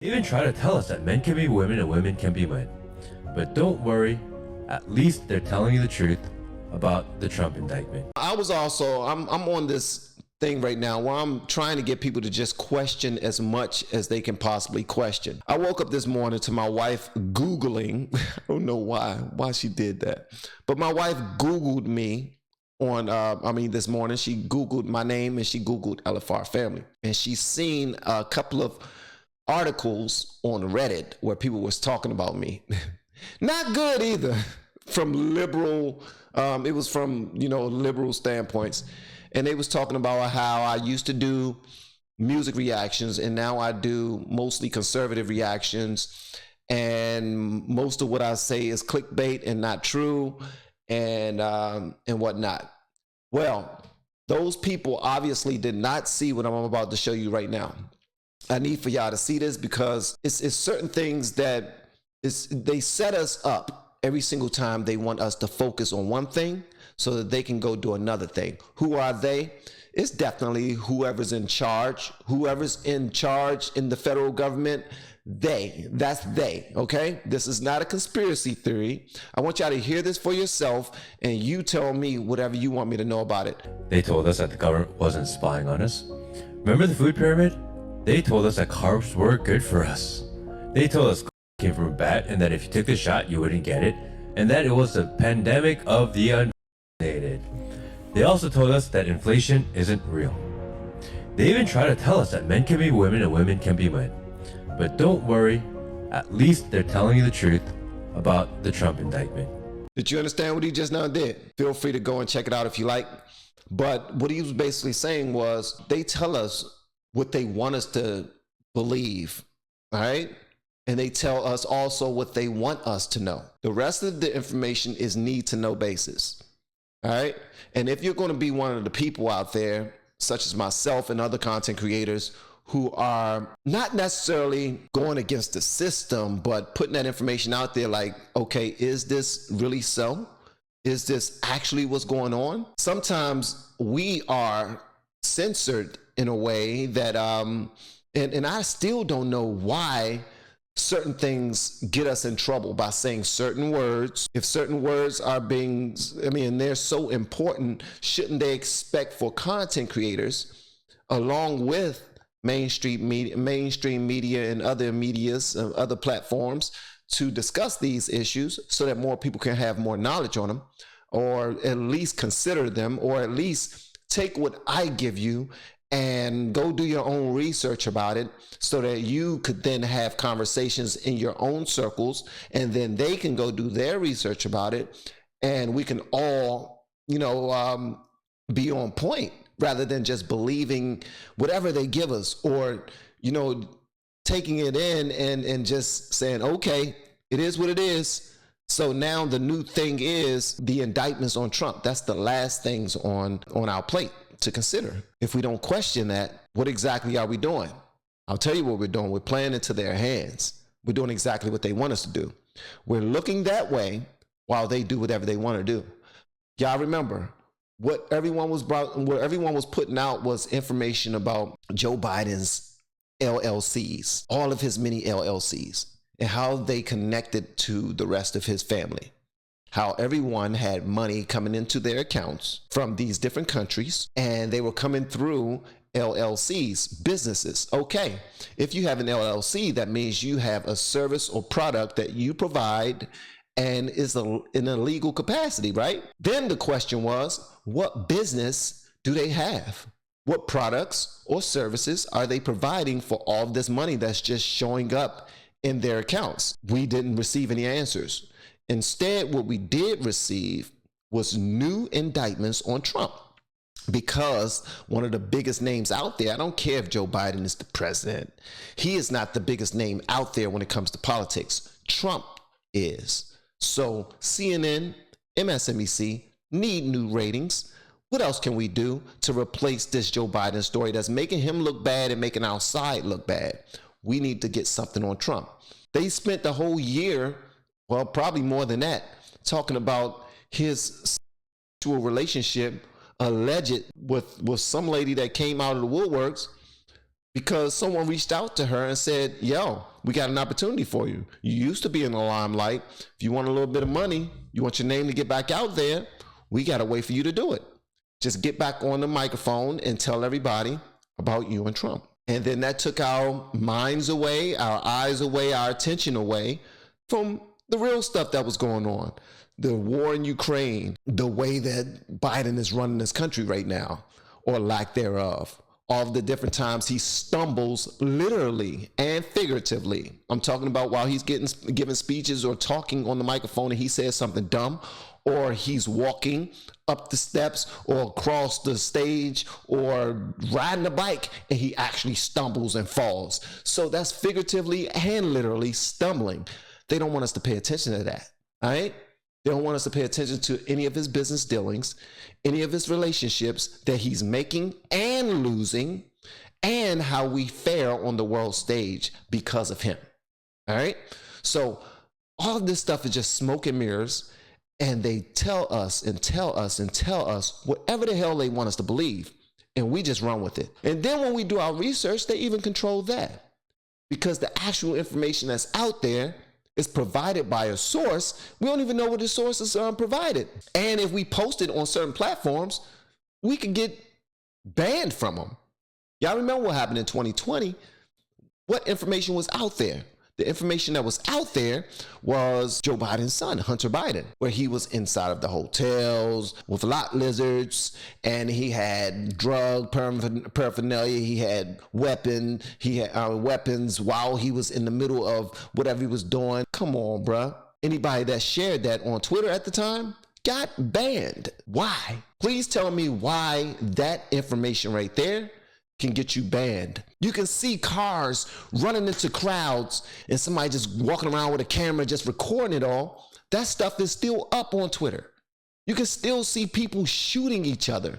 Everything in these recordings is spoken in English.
They even try to tell us that men can be women and women can be men. But don't worry, at least they're telling you the truth about the Trump indictment. I'm on this thing right now where I'm trying to get people to just question as much as they can possibly question. I woke up this morning to my wife Googling. I don't know why she did that, but my wife Googled me on, this morning she Googled my name and she Googled LFR family, and she's seen a couple of articles on Reddit where people was talking about me. Not good either, from liberal, it was from, liberal standpoints. And they was talking about how I used to do music reactions and now I do mostly conservative reactions. And most of what I say is clickbait and not true and whatnot. Well, those people obviously did not see what I'm about to show you right now. I need for y'all to see this because it's certain things that they set us up every single time they want us to focus on one thing so that they can go do another thing. Who are they? It's definitely whoever's in charge. Whoever's in charge in the federal government, that's they, okay? This is not a conspiracy theory. I want y'all to hear this for yourself and you tell me whatever you want me to know about it. They told us that the government wasn't spying on us. Remember the food pyramid? They told us that carbs were good for us. They told us came from a bat and that if you took the shot you wouldn't get it, and that it was the pandemic of the unvaccinated. They also told us that inflation isn't real. They even try to tell us that men can be women and women can be men. But don't worry, at least they're telling you the truth about the Trump indictment. Did you understand what he just now did? Feel free to go and check it out if you like. But what he was basically saying was they tell us what they want us to believe, all right? And they tell us also what they want us to know. The rest of the information is need to know basis, all right? And if you're going to be one of the people out there, such as myself and other content creators who are not necessarily going against the system, but putting that information out there like, okay, is this really so? Is this actually what's going on? Sometimes we are censored in a way that, and I still don't know why certain things get us in trouble by saying certain words. If certain words are being, they're so important, shouldn't they expect for content creators, along with mainstream media and other medias, other platforms, to discuss these issues so that more people can have more knowledge on them, or at least consider them, or at least take what I give you and go do your own research about it so that you could then have conversations in your own circles, and then they can go do their research about it, and we can all, be on point rather than just believing whatever they give us, or, taking it in and just saying, okay, it is what it is. So now the new thing is the indictments on Trump. That's the last things on our plate to consider. If we don't question that, what exactly are we doing? I'll tell you what we're doing. We're playing into their hands. We're doing exactly what they want us to do. We're looking that way while they do whatever they want to do. Y'all remember what everyone was putting out was information about Joe Biden's LLCs, all of his many LLCs, and how they connected to the rest of his family. How everyone had money coming into their accounts from these different countries, and they were coming through LLCs, businesses. Okay, if you have an LLC, that means you have a service or product that you provide and is in a legal capacity, right? Then the question was, what business do they have? What products or services are they providing for all of this money that's just showing up in their accounts? We didn't receive any answers. Instead, what we did receive was new indictments on Trump, because one of the biggest names out there, I don't care if Joe Biden is the president, he is not the biggest name out there when it comes to politics. Trump is. So CNN, MSNBC need new ratings. What else can we do to replace this Joe Biden story that's making him look bad and making our side look bad? We need to get something on Trump. They spent the whole year, well, probably more than that, talking about his sexual relationship alleged with some lady that came out of the woodworks because someone reached out to her and said, yo, we got an opportunity for you. You used to be in the limelight. If you want a little bit of money, you want your name to get back out there, we got to wait for you to do it. Just get back on the microphone and tell everybody about you and Trump. And then that took our minds away, our eyes away, our attention away from the real stuff that was going on. The war in Ukraine, the way that Biden is running this country right now, or lack thereof. All the different times he stumbles literally and figuratively. I'm talking about while he's giving speeches or talking on the microphone and he says something dumb, or he's walking up the steps or across the stage or riding a bike and he actually stumbles and falls. So that's figuratively and literally stumbling. They don't want us to pay attention to that, all right? They don't want us to pay attention to any of his business dealings, any of his relationships that he's making and losing, and how we fare on the world stage because of him. All right? So all of this stuff is just smoke and mirrors, and they tell us and tell us and tell us whatever the hell they want us to believe, and we just run with it. And then when we do our research, they even control that, because the actual information that's out there is provided by a source. We don't even know what the source is provided. And if we post it on certain platforms, we could get banned from them. Y'all remember what happened in 2020? What information was out there? The information that was out there was Joe Biden's son, Hunter Biden, where he was inside of the hotels with lot lizards, and he had drug paraphernalia, he had weapons while he was in the middle of whatever he was doing. Come on, bruh. Anybody that shared that on Twitter at the time got banned. Why? Please tell me why that information right there can get you banned. You can see cars running into crowds and somebody just walking around with a camera just recording it all. That stuff is still up on Twitter. You can still see people shooting each other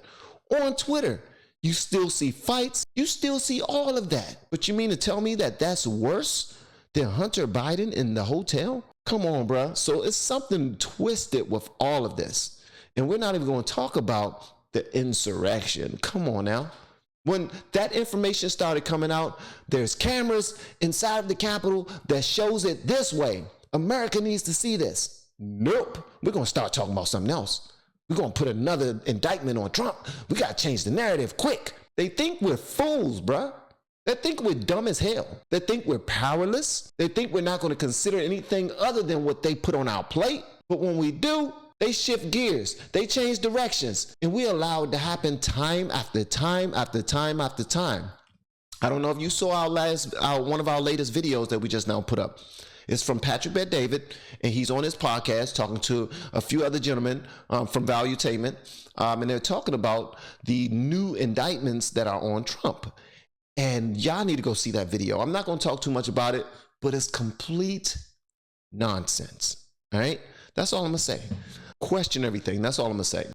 on Twitter. You still see fights. You still see all of that. But you mean to tell me that that's worse than Hunter Biden in the hotel? Come on, bruh. So it's something twisted with all of this. And we're not even going to talk about the insurrection. Come on now. When that information started coming out, there's cameras inside of the Capitol that shows it this way. America needs to see this. Nope. We're going to start talking about something else. We're going to put another indictment on Trump. We got to change the narrative quick. They think we're fools, bruh. They think we're dumb as hell. They think we're powerless. They think we're not going to consider anything other than what they put on our plate. But when we do, they shift gears, they change directions, and we allow it to happen time after time after time after time. I don't know if you saw one of our latest videos that we just now put up. It's from Patrick Bet-David, and he's on his podcast talking to a few other gentlemen from Valuetainment, and they're talking about the new indictments that are on Trump. And y'all need to go see that video. I'm not going to talk too much about it, but it's complete nonsense. All right? That's all I'm going to say. Question everything. That's all I'm going to say.